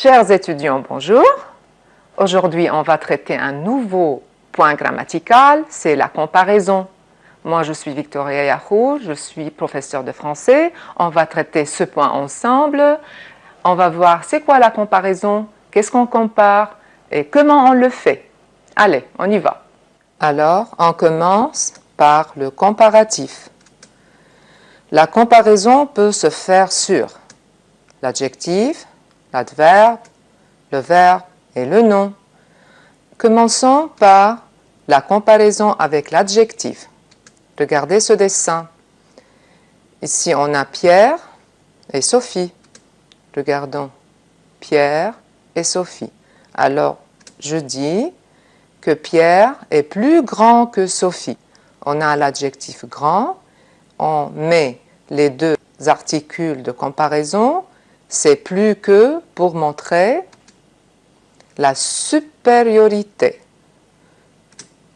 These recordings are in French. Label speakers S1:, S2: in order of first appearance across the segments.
S1: Chers étudiants, bonjour. Aujourd'hui, on va traiter un nouveau point grammatical, c'est la comparaison. Moi, je suis Victoria Yahoo, je suis professeure de français. On va traiter ce point ensemble. On va voir c'est quoi la comparaison, qu'est-ce qu'on compare et comment on le fait. Allez, on y va. Alors, on commence par le comparatif. La comparaison peut se faire sur l'adjectif, l'adverbe, le verbe et le nom. Commençons par la comparaison avec l'adjectif. Regardez ce dessin. Ici, on a Pierre et Sophie. Regardons Pierre et Sophie. Alors, je dis que Pierre est plus grand que Sophie. On a l'adjectif grand, on met les deux articules de comparaison, c'est plus que pour montrer la supériorité.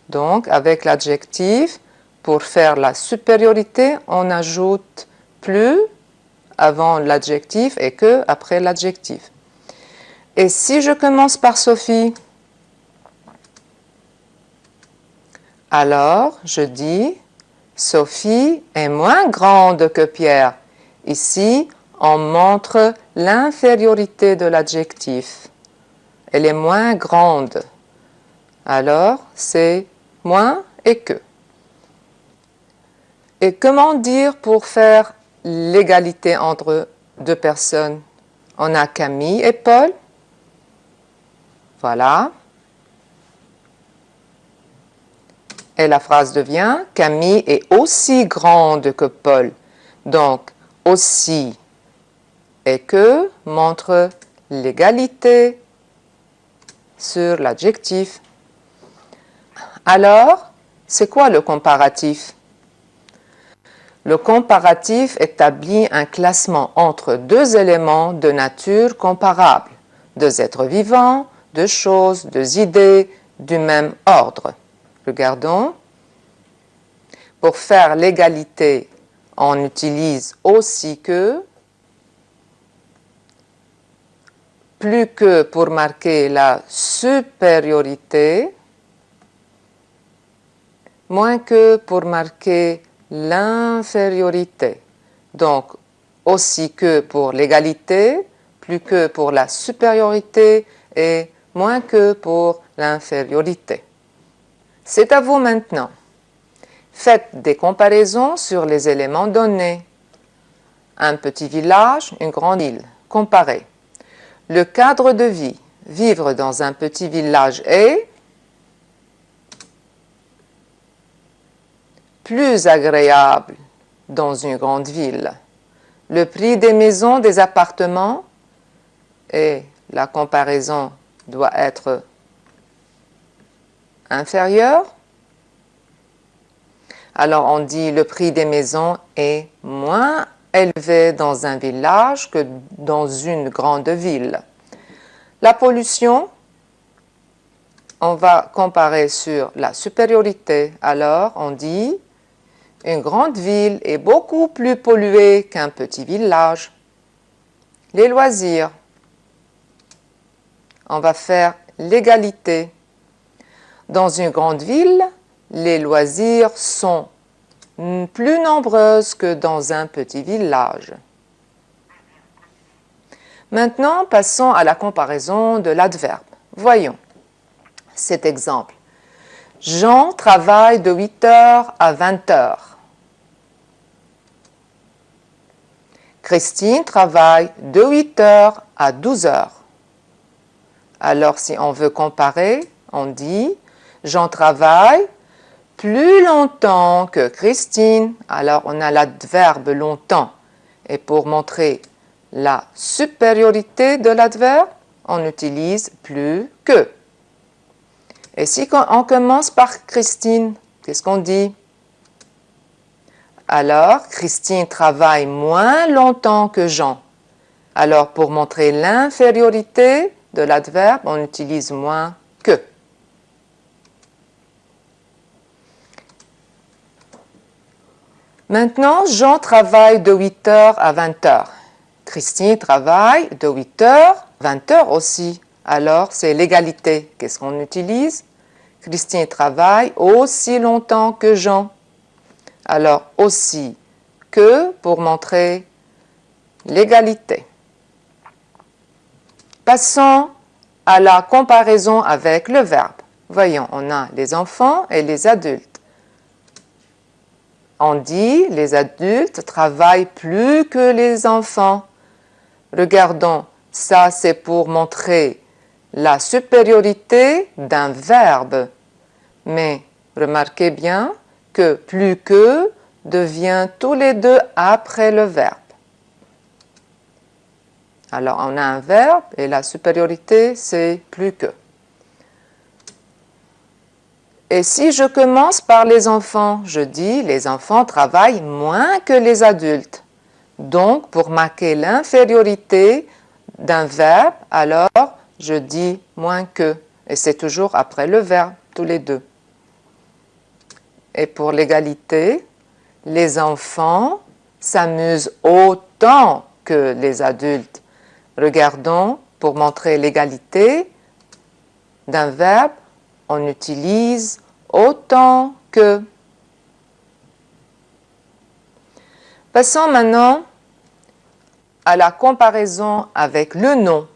S1: Donc, avec l'adjectif, pour faire la supériorité, on ajoute plus avant l'adjectif et que après l'adjectif. Et si je commence par Sophie, alors je dis Sophie est moins grande que Pierre. Ici, on montre l'infériorité de l'adjectif. Elle est moins grande. Alors, c'est moins et que. Et comment dire pour faire l'égalité entre deux personnes? On a Camille et Paul. Voilà. Et la phrase devient « Camille est aussi grande que Paul ». Donc, aussi et que montre l'égalité sur l'adjectif. Alors, c'est quoi le comparatif? Le comparatif établit un classement entre deux éléments de nature comparable, deux êtres vivants, deux choses, deux idées du même ordre. Regardons. Pour faire l'égalité, on utilise aussi que, plus que pour marquer la supériorité, moins que pour marquer l'infériorité. Donc, aussi que pour l'égalité, plus que pour la supériorité et moins que pour l'infériorité. C'est à vous maintenant. Faites des comparaisons sur les éléments donnés. Un petit village, une grande île. Comparez. Le cadre de vie. Vivre dans un petit village est plus agréable dans une grande ville. Le prix des maisons, des appartements, et la comparaison doit être inférieur. Alors on dit le prix des maisons est moins élevé dans un village que dans une grande ville. La pollution, on va comparer sur la supériorité. Alors on dit une grande ville est beaucoup plus polluée qu'un petit village. Les loisirs, on va faire l'égalité. Dans une grande ville, les loisirs sont plus nombreuses que dans un petit village. Maintenant, passons à la comparaison de l'adverbe. Voyons cet exemple. Jean travaille de 8h à 20h. Christine travaille de 8h à 12h. Alors, si on veut comparer, on dit Jean travaille plus longtemps que Christine. Alors, on a l'adverbe longtemps. Et pour montrer la supériorité de l'adverbe, on utilise plus que. Et si on commence par Christine, qu'est-ce qu'on dit? Alors, Christine travaille moins longtemps que Jean. Alors, pour montrer l'infériorité de l'adverbe, on utilise moins que. Maintenant, Jean travaille de 8h à 20h. Christine travaille de 8h 20 heures aussi. Alors, c'est l'égalité. Qu'est-ce qu'on utilise? Christine travaille aussi longtemps que Jean. Alors, aussi que pour montrer l'égalité. Passons à la comparaison avec le verbe. Voyons, on a les enfants et les adultes. On dit les adultes travaillent plus que les enfants. Regardons, ça c'est pour montrer la supériorité d'un verbe. Mais remarquez bien que plus que devient tous les deux après le verbe. Alors on a un verbe et la supériorité c'est plus que. Et si je commence par les enfants, je dis les enfants travaillent moins que les adultes. Donc pour marquer l'infériorité d'un verbe, alors je dis moins que. Et c'est toujours après le verbe, tous les deux. Et pour l'égalité, les enfants s'amusent autant que les adultes. Regardons, pour montrer l'égalité d'un verbe, on utilise autant que. Passons maintenant à la comparaison avec le nom.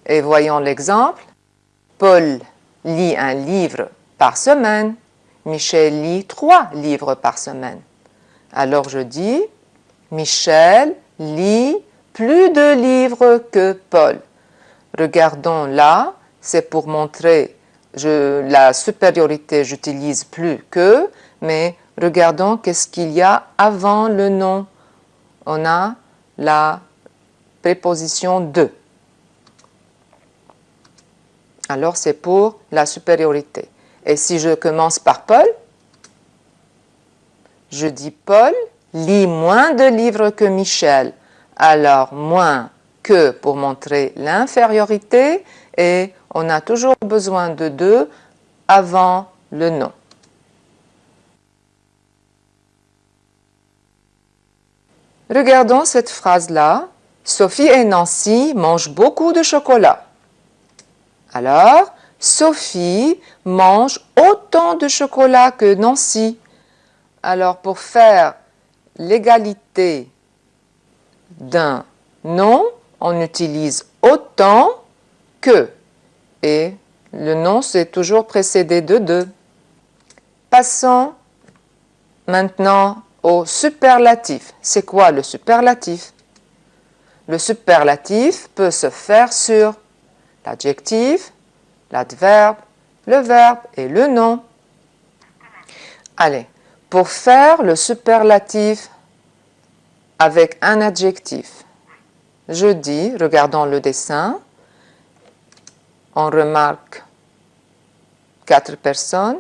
S1: Et voyons l'exemple. Paul lit un livre par semaine. Michel lit 3 livres par semaine. Alors je dis, Michel lit plus de livres que Paul. Regardons là, c'est pour montrer la supériorité, j'utilise plus que, mais regardons qu'est-ce qu'il y a avant le nom. On a la préposition de. Alors c'est pour la supériorité. Et si je commence par Paul, je dis Paul lit moins de livres que Michel. Alors moins que pour montrer l'infériorité et on a toujours besoin de deux avant le nom. Regardons cette phrase-là. Sophie et Nancy mangent beaucoup de chocolat. Alors, Sophie mange autant de chocolat que Nancy. Alors, pour faire l'égalité d'un nom, on utilise autant que. Et le nom, c'est toujours précédé de deux. Passons maintenant au superlatif. C'est quoi le superlatif? Le superlatif peut se faire sur l'adjectif, l'adverbe, le verbe et le nom. Allez, pour faire le superlatif avec un adjectif, je dis, regardons le dessin, on remarque 4 personnes.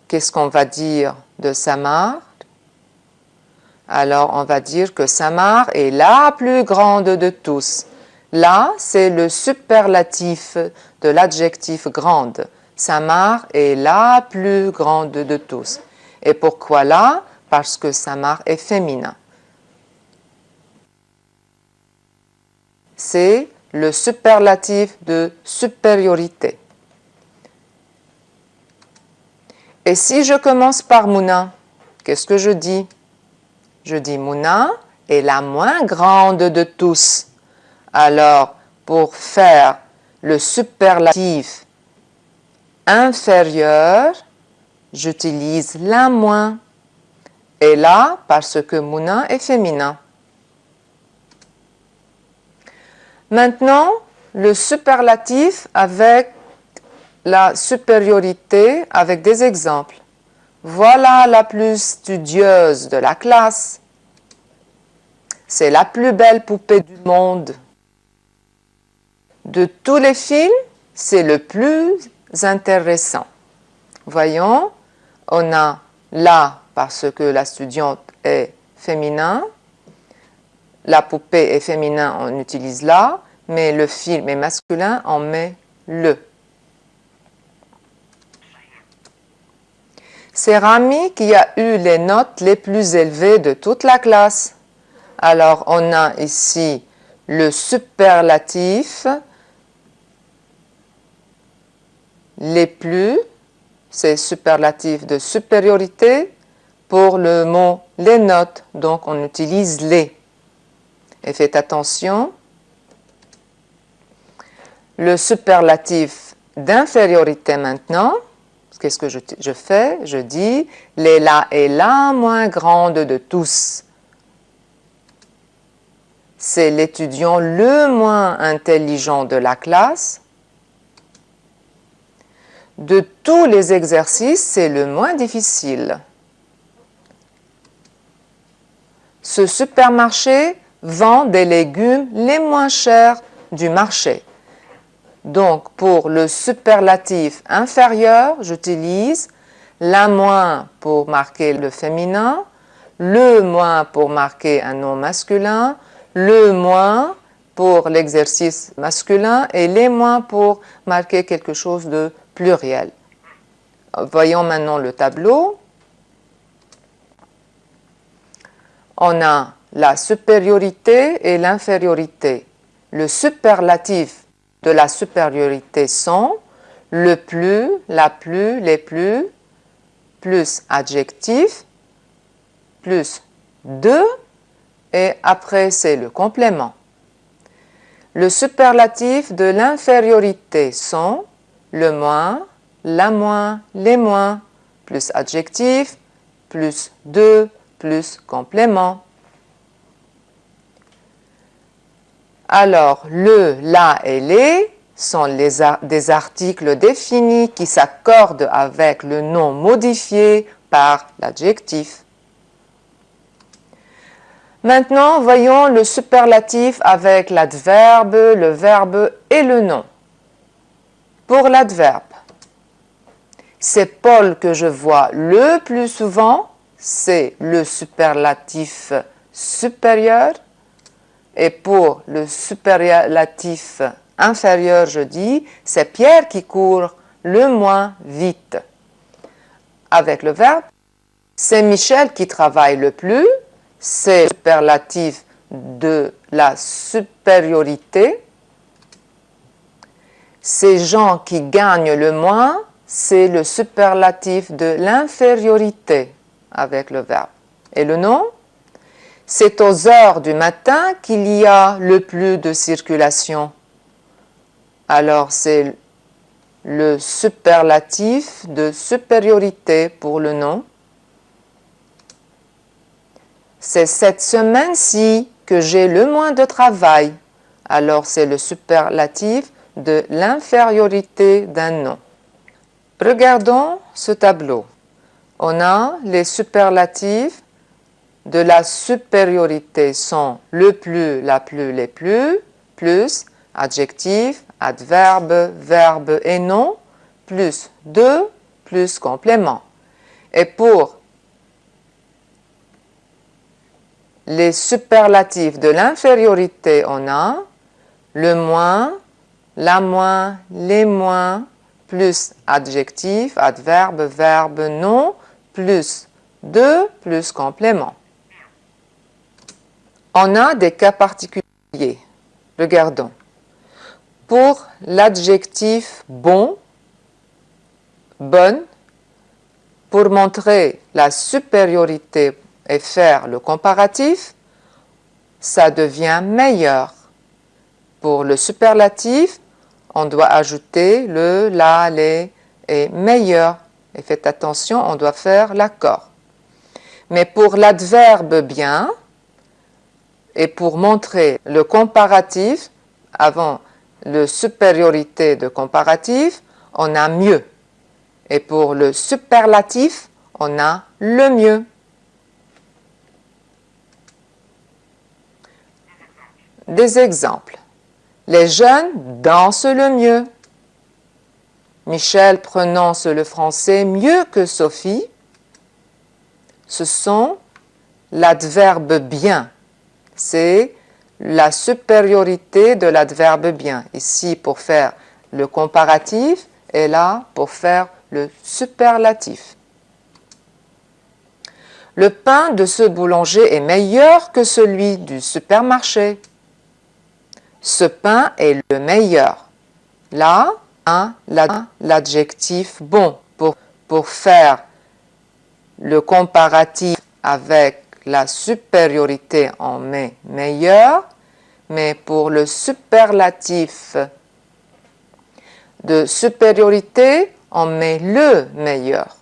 S1: Qu'est-ce qu'on va dire de Samar? Alors, on va dire que Samar est la plus grande de tous. Là, c'est le superlatif de l'adjectif grande. Samar est la plus grande de tous. Et pourquoi là? Parce que Samar est féminin. C'est le superlatif de supériorité. Et si je commence par Mouna, qu'est-ce que je dis? Je dis Mouna est la moins grande de tous. Alors, pour faire le superlatif inférieur, j'utilise la moins. Et là, parce que Mouna est féminin. Maintenant, le superlatif avec la supériorité avec des exemples. Voilà la plus studieuse de la classe. C'est la plus belle poupée du monde. De tous les films, c'est le plus intéressant. Voyons, on a là, parce que la studiante est féminin, la poupée est féminin, on utilise là, mais le film est masculin, on met le. C'est Rami qui a eu les notes les plus élevées de toute la classe. Alors, on a ici le superlatif les plus, c'est superlatif de supériorité pour le mot les notes, donc on utilise les. Et faites attention, le superlatif d'infériorité maintenant, qu'est-ce que je fais? Je dis Léla est la moins grande de tous. C'est l'étudiant le moins intelligent de la classe. De tous les exercices, c'est le moins difficile. Ce supermarché vend des légumes les moins chers du marché. Donc, pour le superlatif inférieur, j'utilise la moins pour marquer le féminin, le moins pour marquer un nom masculin, le moins pour l'exercice masculin et les moins pour marquer quelque chose de pluriel. Voyons maintenant le tableau. On a la supériorité et l'infériorité. Le superlatif de la supériorité sont le plus, la plus, les plus adjectif, plus de, et après c'est le complément. Le superlatif de l'infériorité sont le moins, la moins, les moins, plus adjectif, plus de, plus complément. Alors, le, la et les sont des articles définis qui s'accordent avec le nom modifié par l'adjectif. Maintenant, voyons le superlatif avec l'adverbe, le verbe et le nom. Pour l'adverbe, c'est Paul que je vois le plus souvent, c'est le superlatif supérieur. Et pour le superlatif inférieur, je dis, c'est Pierre qui court le moins vite. Avec le verbe, c'est Michel qui travaille le plus, c'est le superlatif de la supériorité. C'est Jean qui gagne le moins, c'est le superlatif de l'infériorité avec le verbe. Et le nom? C'est aux heures du matin qu'il y a le plus de circulation. Alors, c'est le superlatif de supériorité pour le nom. C'est cette semaine-ci que j'ai le moins de travail. Alors, c'est le superlatif de l'infériorité d'un nom. Regardons ce tableau. On a les superlatifs de la supériorité sont le plus, la plus, les plus, adjectif, adverbe, verbe et nom, plus de, plus complément. Et pour les superlatifs de l'infériorité, on a le moins, la moins, les moins, plus adjectif, adverbe, verbe, nom, plus de, plus complément. On a des cas particuliers. Regardons. Pour l'adjectif bon, bonne, pour montrer la supériorité et faire le comparatif, ça devient meilleur. Pour le superlatif, on doit ajouter le, la, les et meilleur. Et faites attention, on doit faire l'accord. Mais pour l'adverbe bien, et pour montrer le comparatif, avant le supériorité de comparatif, on a mieux. Et pour le superlatif, on a le mieux. Des exemples. Les jeunes dansent le mieux. Michel prononce le français mieux que Sophie. Ce sont l'adverbe bien. C'est la supériorité de l'adverbe bien. Ici pour faire le comparatif et là pour faire le superlatif. Le pain de ce boulanger est meilleur que celui du supermarché. Ce pain est le meilleur. Là, l'adjectif bon pour faire le comparatif avec la supériorité, on met meilleur, mais pour le superlatif de supériorité, on met le meilleur.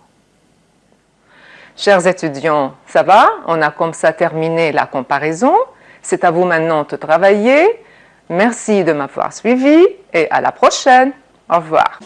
S1: Chers étudiants, ça va? On a comme ça terminé la comparaison. C'est à vous maintenant de travailler. Merci de m'avoir suivi et à la prochaine. Au revoir.